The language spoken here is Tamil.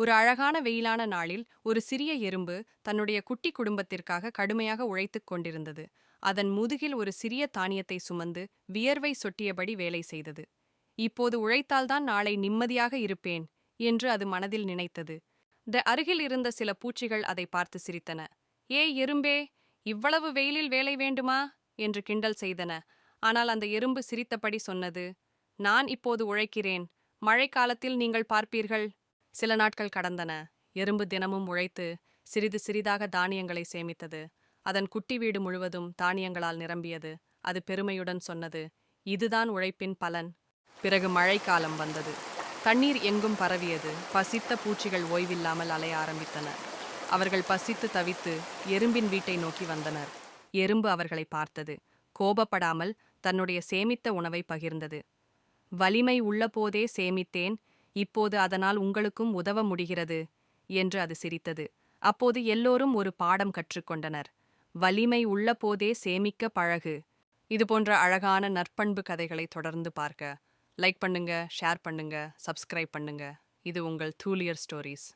ஒரு அழகான வெயிலான நாளில் ஒரு சிறிய எறும்பு தன்னுடைய குட்டி குடும்பத்திற்காக கடுமையாக உழைத்துக் கொண்டிருந்தது. அதன் முதுகில் ஒரு சிறிய தானியத்தை சுமந்து வியர்வை சொட்டியபடி வேலை செய்தது. இப்போது உழைத்தால்தான் நாளை நிம்மதியாக இருப்பேன் என்று அது மனதில் நினைத்தது. அருகில் இருந்த சில பூச்சிகள் அதை பார்த்து சிரித்தன. ஏய் எறும்பே, இவ்வளவு வெயிலில் வேலை வேண்டுமா என்று கிண்டல் செய்தன. ஆனால் அந்த எறும்பு சிரித்தபடி சொன்னது, நான் இப்போது உழைக்கிறேன், மழைக்காலத்தில் நீங்கள் பார்ப்பீர்கள். சில நாட்கள் கடந்தன. எறும்பு தினமும் உழைத்து சிறிது சிறிதாக தானியங்களை சேமித்தது. அதன் குட்டி வீடு முழுவதும் தானியங்களால் நிரம்பியது. அது பெருமையுடன் சொன்னது, இதுதான் உழைப்பின் பலன். பிறகு மழைக்காலம் வந்தது. தண்ணீர் எங்கும் பரவியது. பசித்த பூச்சிகள் ஓய்வில்லாமல் அலைய ஆரம்பித்தன. அவர்கள் பசித்து தவித்து எறும்பின் வீட்டை நோக்கி வந்தனர். எறும்பு அவர்களை பார்த்தது. கோபப்படாமல் தன்னுடைய சேமித்த உணவை பகிர்ந்தது. வலிமை உள்ளபோதே சேமித்தேன், இப்போது அதனால் உங்களுக்கும் உதவ முடிகிறது என்று அது சிரித்தது. அப்போது எல்லோரும் ஒரு பாடம் கற்றுக்கொண்டனர். வலிமை உள்ளபோதே சேமிக்க பழகு. இதுபோன்ற அழகான நற்பண்பு கதைகளை தொடர்ந்து பார்க்க லைக் பண்ணுங்க, ஷேர் பண்ணுங்க, சப்ஸ்கிரைப் பண்ணுங்க. இது உங்கள் தூலியர் ஸ்டோரீஸ்.